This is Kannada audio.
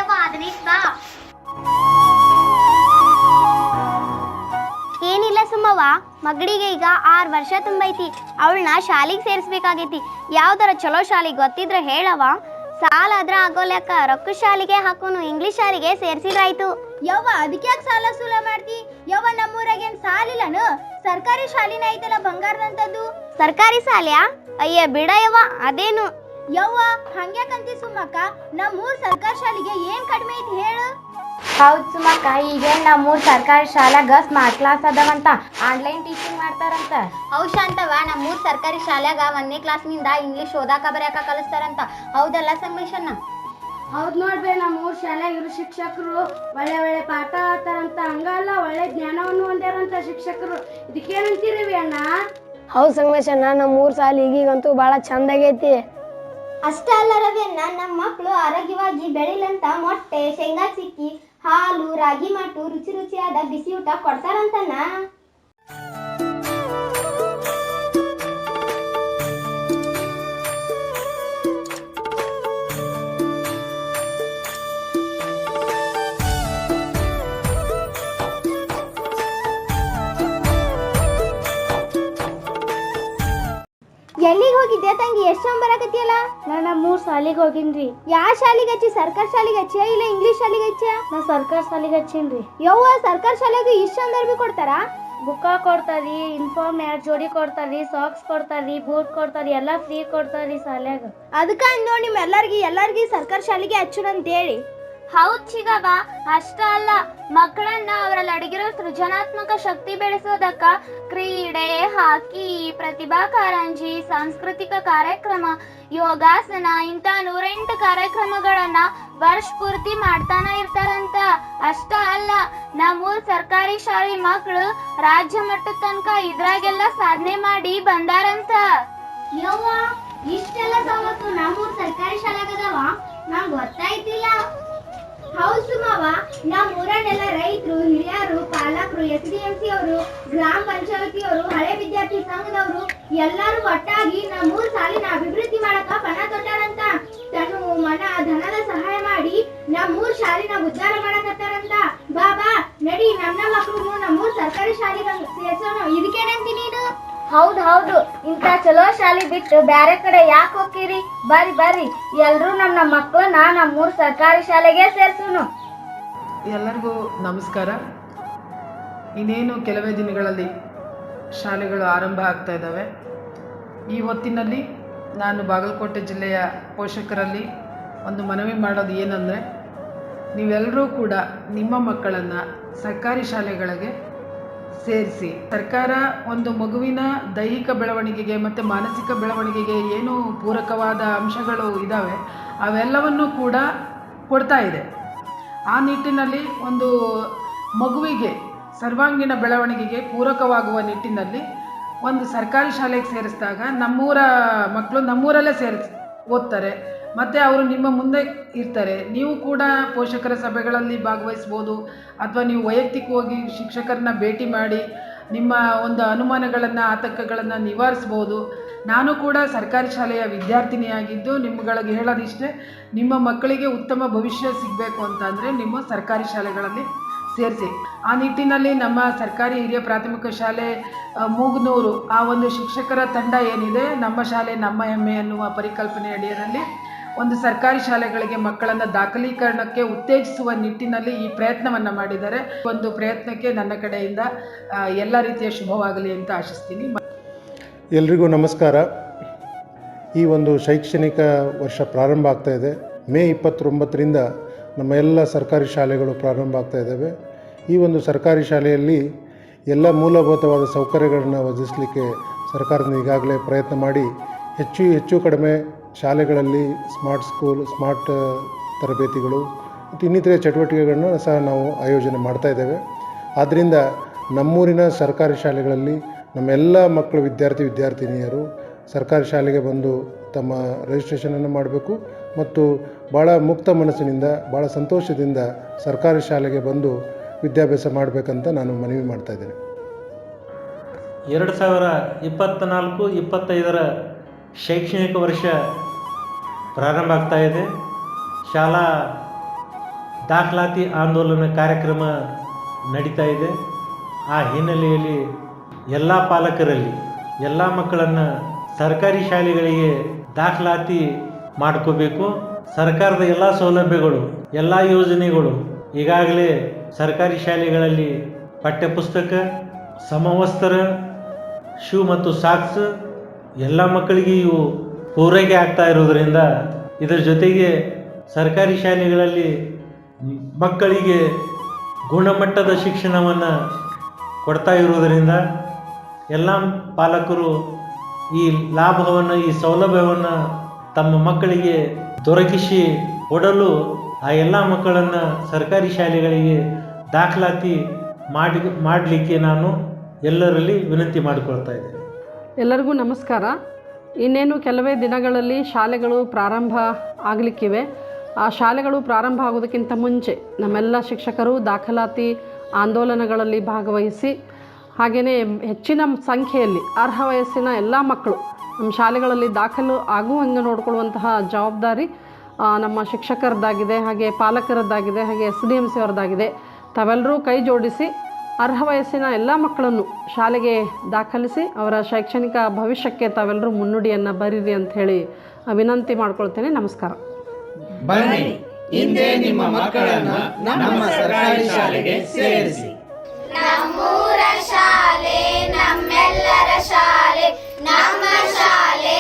ಯವ್ವ ಅದನೀಗ ಬಾ. ಏನಿಲ್ಲ ಸುಮ್ಮವ್ವ, ಮಗಳಿಗೆ ಈಗ 6 ವರ್ಷ ತುಂಬೈತಿ. ಅವಳನ್ನ ಶಾಲೆಗೆ ಸೇರಿಸ್ಬೇಕಾಗೈತಿ. ಯಾವ್ದಾರ ಚಲೋ ಶಾಲೆಗೆ ಗೊತ್ತಿದ್ರೆ ಹೇಳವ. ಸಾಲ ಆದ್ರ ಆಗೋಲ್ಯಾಕ ರೊಕ್ಕ ಶಾಲೆಗೆ ಹಾಕೋನು ಇಂಗ್ಲಿಷ್ ಶಾಲೆಗೆ ಸೇರ್ಸಿದ್ರಾಯ್ತು. ಯವ್ವ ಅದಕ್ಕೆ ಯಾಕೆ ಸಾಲ ಸೂಲ ಮಾಡ್ತಿ? ಯವ್ವ ನಮ್ಮೂರಾಗೇನ್ ಸಾಲಿಲ್ಲನು? ಸರ್ಕಾರಿ ಶಾಲಿನ ಐತಲ್ಲ ಬಂಗಾರದಂತದ್ದು. ಸರ್ಕಾರಿ ಶಾಲೆಯ? ಅಯ್ಯ ಬಿಡ ಯವ್ವ, ಅದೇನು. ಯವ್ವ ಹಂಗ್ಯಾಕಂತಿ ಸುಮ್ಮಕ್ಕ? ನಮ್ಮೂರ್ ಸರ್ಕಾರಿ ಶಾಲೆಗೆ ಏನ್ ಕಡಿಮೆ ಐತಿ ಹೇಳು? ಹೌದು ಸುಮಕ್ಕ, ಈಗ ನಮ್ಮೂರ್ ಸರ್ಕಾರಿ ಶಾಲ್ಯಾಗ ಸ್ಮಾರ್ಟ್ ಕ್ಲಾಸ್ ಅದಾವಂತ, ಆನ್ಲೈನ್ ಟೀಚಿಂಗ್ ಮಾಡ್ತಾರಂತ. ಹೌದ್ ಶಾಂತವ್ವ, ನಮ್ಮೂರ್ ಸರ್ಕಾರಿ ಶಾಲ್ಯಾಗ 1ನೇ ಕ್ಲಾಸ್ನಿಂದ ಇಂಗ್ಲಿಷ್ ಓದಾಕ ಬರ್ಯಾಕ ಕಲಿಸ್ತಾರಂತ. ಹೌದಲ್ಲ ಸಂಗಮೇಶನ್ನ? ಹೌದ್ ನೋಡ್ಬೇ, ನಮ್ಮೂರ್ ಶಾಲ್ಯಾಗ ಇರೋ ಶಿಕ್ಷಕರು ಒಳ್ಳೆ ಒಳ್ಳೆ ಪಾಠ ಹೇಳ್ತಾರಂತ. ಹಂಗಲ್ಲ ಒಳ್ಳೆ ಜ್ಞಾನವನ್ನು ಹೊಂದ್ಯಾರಂತ ಶಿಕ್ಷಕರು. ಇದಕ್ಕೇನಂತೀರಿ ಅಣ್ಣ? ಹೌದು ಸಂಗಮೇಶಣ್ಣ, ನಮ್ಮೂರ್ ಶಾಲೆ ಈಗಂತೂ ಭಾಳ ಚಂದ ಆಗೈತಿ. ಅಷ್ಟೇ ಅಲ್ಲ ರವಿಯನ್ನ, ನಮ್ಮ ಮಕ್ಕಳು ಆರೋಗ್ಯವಾಗಿ ಬೆಳಿಲಂತ ಮೊಟ್ಟೆ, ಶೇಂಗಾ ಚಿಕ್ಕಿ, ಹಾಲು, ರಾಗಿ ಮಾಟು, ರುಚಿ ರುಚಿಯಾದ ಬಿಸಿ ಊಟ ಕೊಡ್ತಾರಂತನ. ಎಲ್ಲಿಗೆ ಹೋಗಿದ್ದೆ ತಂಗಿ? ಎಷ್ಟು ಬರಾಕತ್ತಿಯಲ್ಲ? ನಾನು ನಮ್ಮೂರ್ ಶಾಲಿಗೆ ಹೋಗಿನ್ರಿ. ಯಾವ ಶಾಲೆಗೆ ಹಚ್ಚಿ? ಸರ್ಕಾರಿ ಶಾಲೆಗೆ ಹಚ್ಚಿಯ ಇಲ್ಲ ಇಂಗ್ಲಿಷ್ ಶಾಲೆಗೆ ಹಚ್ಚಿಯ? ನಾ ಸರ್ಕಾರಿ ಶಾಲಿಗೆ ಹಚ್ಚೀನ್ರಿ. ಯವ್ವ ಸರ್ಕಾರಿ ಶಾಲೆಗೆ ಇಷ್ಟೊಂದು ಅರ್ಬಿ ಕೊಡ್ತಾರಾ? ಬುಕ್ಕ ಕೊಡ್ತಾರಿ, ಯೂನಿಫಾರ್ಮ್ 2 ಜೋಡಿ ಕೊಡ್ತಾರಿ, ಸಾಕ್ಸ್ ಕೊಡ್ತಾರಿ, ಬೂಟ್ ಕೊಡ್ತಾರಿ, ಎಲ್ಲ ಫ್ರೀ ಕೊಡ್ತಾರಿ ಶಾಲ್ಯಾಗ. ಅದಕ್ಕ ನೋಡಿ ಎಲ್ಲಾರ್ಗಿ ಸರ್ಕಾರಿ ಶಾಲೆಗೆ ಹಚ್ಚುನಂತ ಹೇಳಿ. ಹೌದ್ ಚಿಗವ, ಅಷ್ಟ ಅಲ್ಲ, ಮಕ್ಕಳನ್ನ ಅವರಲ್ಲಿ ಅಡಗಿರೋ ಸೃಜನಾತ್ಮಕ ಶಕ್ತಿ ಬೆಳೆಸೋದಕ್ಕ ಕ್ರೀಡೆ, ಹಾಕಿ, ಪ್ರತಿಭಾ ಕಾರಂಜಿ, ಸಾಂಸ್ಕೃತಿಕ ಕಾರ್ಯಕ್ರಮ, ಯೋಗಾಸನ ಇಂತ 108 ಕಾರ್ಯಕ್ರಮಗಳನ್ನ ವರ್ಷ ಪೂರ್ತಿ ಮಾಡ್ತಾನ ಇರ್ತಾರಂತ. ಅಷ್ಟ ಅಲ್ಲ, ನಮ್ಮೂರ್ ಸರ್ಕಾರಿ ಶಾಲೆ ಮಕ್ಕಳು ರಾಜ್ಯ ಮಟ್ಟದ ತನಕ ಇದ್ರಾಗೆಲ್ಲ ಸಾಧನೆ ಮಾಡಿ ಬಂದಾರಂತ. ಯವ್ವ ಇಷ್ಟೆಲ್ಲ ಸವಲತ್ತು ನಮ್ಮೂರ್ ಸರ್ಕಾರಿ ಶಾಲೆಗದವ? ನಂಗೆ ಗೊತ್ತಾಯ್ತಿಲ್ಲ. ಹೌದು ಸುಮವ್ವ, ನಮ್ಮ ಊರನ್ನೆಲ್ಲ ರೈತರು, ಹಿರಿಯರು, ಪಾಲಕರು, SDMC ಅವರು, ಗ್ರಾಮ ಪಂಚಾಯತಿ ಅವರು, ಹಳೆ ವಿದ್ಯಾರ್ಥಿ ಸಂಘದವರು ಎಲ್ಲರೂ ಒಟ್ಟಾಗಿ ನಮ್ಮೂರ್ ಶಾಲಿನ ಅಭಿವೃದ್ಧಿ ಮಾಡಕ ಪಣ ತೊಟ್ಟಾರಂತ. ತನ್ನ ಮನ ಧನದ ಸಹಾಯ ಮಾಡಿ ನಮ್ಮೂರ್ ಶಾಲಿನ ಉದ್ಧಾರ ಮಾಡಕತ್ತಾರಂತ. ಬಾ ನಡಿ, ನನ್ನ ಮಕ್ಕಳು ನಮ್ಮೂರ್ ಸರ್ಕಾರಿ ಶಾಲೆಗೆ ಸೇರ್ಸೋಣ. ಇದಕ್ಕೇನಂತಿ ನೀನು? ಹೌದು, ಇಂಥ ಚಲೋ ಶಾಲೆ ಬಿಟ್ಟು ಬ್ಯಾರೆ ಕಡೆ ಯಾಕೆ ಹೋಗ್ತೀರಿ? ಬರ್ರಿ ಎಲ್ರೂ ನಮ್ಮ ಮಕ್ಕಳನ್ನ ನಮ್ಮೂರ್ ಸರ್ಕಾರಿ ಶಾಲೆಗೆ ಸೇರ್ಸೋನು. ಎಲ್ಲರಿಗೂ ನಮಸ್ಕಾರ. ಇನ್ನೇನು ಕೆಲವೇ ದಿನಗಳಲ್ಲಿ ಶಾಲೆಗಳು ಆರಂಭ ಆಗ್ತಾ ಇದ್ದಾವೆ. ಈ ಹೊತ್ತಿನಲ್ಲಿ ನಾನು ಬಾಗಲಕೋಟೆ ಜಿಲ್ಲೆಯ ಪೋಷಕರಲ್ಲಿ ಒಂದು ಮನವಿ ಮಾಡೋದು ಏನಂದರೆ, ನೀವೆಲ್ಲರೂ ಕೂಡ ನಿಮ್ಮ ಮಕ್ಕಳನ್ನು ಸರ್ಕಾರಿ ಶಾಲೆಗಳಿಗೆ ಸೇರಿಸಿ. ಸರ್ಕಾರ ಒಂದು ಮಗುವಿನ ದೈಹಿಕ ಬೆಳವಣಿಗೆಗೆ ಮತ್ತು ಮಾನಸಿಕ ಬೆಳವಣಿಗೆಗೆ ಏನು ಪೂರಕವಾದ ಅಂಶಗಳು ಇದ್ದಾವೆ ಅವೆಲ್ಲವನ್ನು ಕೂಡ ಕೊಡ್ತಾ ಇದೆ. ಆ ನಿಟ್ಟಿನಲ್ಲಿ ಒಂದು ಮಗುವಿಗೆ ಸರ್ವಾಂಗೀಣ ಬೆಳವಣಿಗೆಗೆ ಪೂರಕವಾಗುವ ನಿಟ್ಟಿನಲ್ಲಿ ಒಂದು ಸರ್ಕಾರಿ ಶಾಲೆಗೆ ಸೇರಿಸಿದಾಗ ನಮ್ಮೂರ ಮಕ್ಕಳು ನಮ್ಮೂರಲ್ಲೇ ಓದ್ತಾರೆ ಮತ್ತು ಅವರು ನಿಮ್ಮ ಮುಂದೆ ಇರ್ತಾರೆ. ನೀವು ಕೂಡ ಪೋಷಕರ ಸಭೆಗಳಲ್ಲಿ ಭಾಗವಹಿಸ್ಬೋದು, ಅಥವಾ ನೀವು ವೈಯಕ್ತಿಕವಾಗಿ ಶಿಕ್ಷಕರನ್ನ ಭೇಟಿ ಮಾಡಿ ನಿಮ್ಮ ಒಂದು ಅನುಮಾನಗಳನ್ನು, ಆತಂಕಗಳನ್ನು ನಿವಾರಿಸ್ಬೋದು. ನಾನು ಕೂಡ ಸರ್ಕಾರಿ ಶಾಲೆಯ ವಿದ್ಯಾರ್ಥಿನಿಯಾಗಿದ್ದು ನಿಮ್ಗಳಿಗೆ ಹೇಳೋದಿಷ್ಟೇ, ನಿಮ್ಮ ಮಕ್ಕಳಿಗೆ ಉತ್ತಮ ಭವಿಷ್ಯ ಸಿಗಬೇಕು ಅಂತಂದರೆ ನಿಮ್ಮ ಸರ್ಕಾರಿ ಶಾಲೆಗಳಲ್ಲಿ ಸೇರಿಸಿ. ಆ ನಿಟ್ಟಿನಲ್ಲಿ ನಮ್ಮ ಸರ್ಕಾರಿ ಹಿರಿಯ ಪ್ರಾಥಮಿಕ ಶಾಲೆ ಮೂಗನೂರು ಆ ಒಂದು ಶಿಕ್ಷಕರ ತಂಡ ಏನಿದೆ, ನಮ್ಮ ಶಾಲೆ ನಮ್ಮ ಹೆಮ್ಮೆ ಅನ್ನುವ ಪರಿಕಲ್ಪನೆ ಅಡಿಯಲ್ಲಿ ಒಂದು ಸರ್ಕಾರಿ ಶಾಲೆಗಳಿಗೆ ಮಕ್ಕಳನ್ನು ದಾಖಲೀಕರಣಕ್ಕೆ ಉತ್ತೇಜಿಸುವ ನಿಟ್ಟಿನಲ್ಲಿ ಈ ಪ್ರಯತ್ನವನ್ನು ಮಾಡಿದ್ದಾರೆ. ಒಂದು ಪ್ರಯತ್ನಕ್ಕೆ ನನ್ನ ಕಡೆಯಿಂದ ಎಲ್ಲ ರೀತಿಯ ಶುಭವಾಗಲಿ ಅಂತ ಆಶಿಸ್ತೀನಿ. ಎಲ್ರಿಗೂ ನಮಸ್ಕಾರ. ಈ ಒಂದು ಶೈಕ್ಷಣಿಕ ವರ್ಷ ಪ್ರಾರಂಭ ಆಗ್ತಾ ಇದೆ. ಮೇ 29ರಿಂದ ನಮ್ಮ ಎಲ್ಲ ಸರ್ಕಾರಿ ಶಾಲೆಗಳು ಪ್ರಾರಂಭ ಆಗ್ತಾ ಇದ್ದಾವೆ. ಈ ಒಂದು ಸರ್ಕಾರಿ ಶಾಲೆಯಲ್ಲಿ ಎಲ್ಲ ಮೂಲಭೂತವಾದ ಸೌಕರ್ಯಗಳನ್ನು ಒದಗಿಸಲಿಕ್ಕೆ ಸರ್ಕಾರದಿಂದ ಈಗಾಗಲೇ ಪ್ರಯತ್ನ ಮಾಡಿ ಹೆಚ್ಚು ಕಡಿಮೆ ಶಾಲೆಗಳಲ್ಲಿ ಸ್ಮಾರ್ಟ್ ಸ್ಕೂಲ್, ಸ್ಮಾರ್ಟ್ ತರಬೇತಿಗಳು ಮತ್ತು ಇನ್ನಿತರೆ ಚಟುವಟಿಕೆಗಳನ್ನು ಸಹ ನಾವು ಆಯೋಜನೆ ಮಾಡ್ತಾ ಇದ್ದೇವೆ. ಆದ್ದರಿಂದ ನಮ್ಮೂರಿನ ಸರ್ಕಾರಿ ಶಾಲೆಗಳಲ್ಲಿ ನಮ್ಮೆಲ್ಲ ಮಕ್ಕಳು ವಿದ್ಯಾರ್ಥಿನಿಯರು ಸರ್ಕಾರಿ ಶಾಲೆಗೆ ಬಂದು ತಮ್ಮ ರಿಜಿಸ್ಟ್ರೇಷನನ್ನು ಮಾಡಬೇಕು ಮತ್ತು ಭಾಳ ಮುಕ್ತ ಮನಸ್ಸಿನಿಂದ, ಭಾಳ ಸಂತೋಷದಿಂದ ಸರ್ಕಾರಿ ಶಾಲೆಗೆ ಬಂದು ವಿದ್ಯಾಭ್ಯಾಸ ಮಾಡಬೇಕಂತ ನಾನು ಮನವಿ ಮಾಡ್ತಾ ಇದ್ದೇನೆ. 2024-25ರ ಶೈಕ್ಷಣಿಕ ವರ್ಷ ಪ್ರಾರಂಭ ಆಗ್ತಾ ಇದೆ. ಶಾಲಾ ದಾಖಲಾತಿ ಆಂದೋಲನ ಕಾರ್ಯಕ್ರಮ ನಡೀತಾ ಇದೆ. ಆ ಹಿನ್ನೆಲೆಯಲ್ಲಿ ಎಲ್ಲ ಪಾಲಕರಲ್ಲಿ ಎಲ್ಲ ಮಕ್ಕಳನ್ನು ಸರ್ಕಾರಿ ಶಾಲೆಗಳಿಗೆ ದಾಖಲಾತಿ ಮಾಡ್ಕೋಬೇಕು. ಸರ್ಕಾರದ ಎಲ್ಲ ಸೌಲಭ್ಯಗಳು, ಎಲ್ಲ ಯೋಜನೆಗಳು ಈಗಾಗಲೇ ಸರ್ಕಾರಿ ಶಾಲೆಗಳಲ್ಲಿ ಪಠ್ಯಪುಸ್ತಕ, ಸಮವಸ್ತ್ರ, ಶೂ ಮತ್ತು ಸಾಕ್ಸ್ ಎಲ್ಲ ಮಕ್ಕಳಿಗೆ ಇವು ಪೂರೈಕೆ ಆಗ್ತಾ ಇರೋದರಿಂದ, ಇದರ ಜೊತೆಗೆ ಸರ್ಕಾರಿ ಶಾಲೆಗಳಲ್ಲಿ ಮಕ್ಕಳಿಗೆ ಗುಣಮಟ್ಟದ ಶಿಕ್ಷಣವನ್ನು ಕೊಡ್ತಾ ಇರುವುದರಿಂದ ಎಲ್ಲ ಪಾಲಕರು ಈ ಲಾಭವನ್ನು, ಈ ಸೌಲಭ್ಯವನ್ನು ತಮ್ಮ ಮಕ್ಕಳಿಗೆ ದೊರಕಿಸಿ ಕೊಡಲು ಆ ಎಲ್ಲ ಮಕ್ಕಳನ್ನು ಸರ್ಕಾರಿ ಶಾಲೆಗಳಿಗೆ ದಾಖಲಾತಿ ಮಾಡಲಿಕ್ಕೆ ನಾನು ಎಲ್ಲರಲ್ಲಿ ವಿನಂತಿ ಮಾಡಿಕೊಳ್ತಾ ಇದ್ದೇನೆ. ಎಲ್ಲರಿಗೂ ನಮಸ್ಕಾರ. ಇನ್ನೇನು ಕೆಲವೇ ದಿನಗಳಲ್ಲಿ ಶಾಲೆಗಳು ಪ್ರಾರಂಭ ಆಗಲಿಕ್ಕಿವೆ. ಆ ಶಾಲೆಗಳು ಪ್ರಾರಂಭ ಆಗೋದಕ್ಕಿಂತ ಮುಂಚೆ ನಮ್ಮೆಲ್ಲ ಶಿಕ್ಷಕರು ದಾಖಲಾತಿ ಆಂದೋಲನಗಳಲ್ಲಿ ಭಾಗವಹಿಸಿ, ಹಾಗೆಯೇ ಹೆಚ್ಚಿನ ಸಂಖ್ಯೆಯಲ್ಲಿ ಅರ್ಹ ವಯಸ್ಸಿನ ಎಲ್ಲ ಮಕ್ಕಳು ನಮ್ಮ ಶಾಲೆಗಳಲ್ಲಿ ದಾಖಲು ಆಗುವಂಗೆ ನೋಡಿಕೊಳ್ಳುವಂತಹ ಜವಾಬ್ದಾರಿ ನಮ್ಮ ಶಿಕ್ಷಕರದ್ದಾಗಿದೆ, ಹಾಗೆ ಪಾಲಕರದ್ದಾಗಿದೆ, ಹಾಗೆ SDMC ಅವರದ್ದಾಗಿದೆ. ತಾವೆಲ್ಲರೂ ಕೈ ಜೋಡಿಸಿ ಅರ್ಹ ವಯಸ್ಸಿನ ಎಲ್ಲ ಮಕ್ಕಳನ್ನು ಶಾಲೆಗೆ ದಾಖಲಿಸಿ ಅವರ ಶೈಕ್ಷಣಿಕ ಭವಿಷ್ಯಕ್ಕೆ ತಾವೆಲ್ಲರೂ ಮುನ್ನುಡಿಯನ್ನು ಬರೀರಿ ಅಂತ ಹೇಳಿ ವಿನಂತಿ ಮಾಡ್ಕೊಳ್ತೇನೆ. ನಮಸ್ಕಾರ. ಬನ್ನಿ, ಹಿಂದೆ ನಿಮ್ಮ ಮಕ್ಕಳನ್ನು ನಮ್ಮ ಸರ್ಕಾರಿ ಶಾಲೆಗೆ ಸೇರಿಸಿ. ನಮ್ಮೂರ ಶಾಲೆ ನಮ್ಮೆಲ್ಲರ ಶಾಲೆ, ನಮ್ಮ ಶಾಲೆ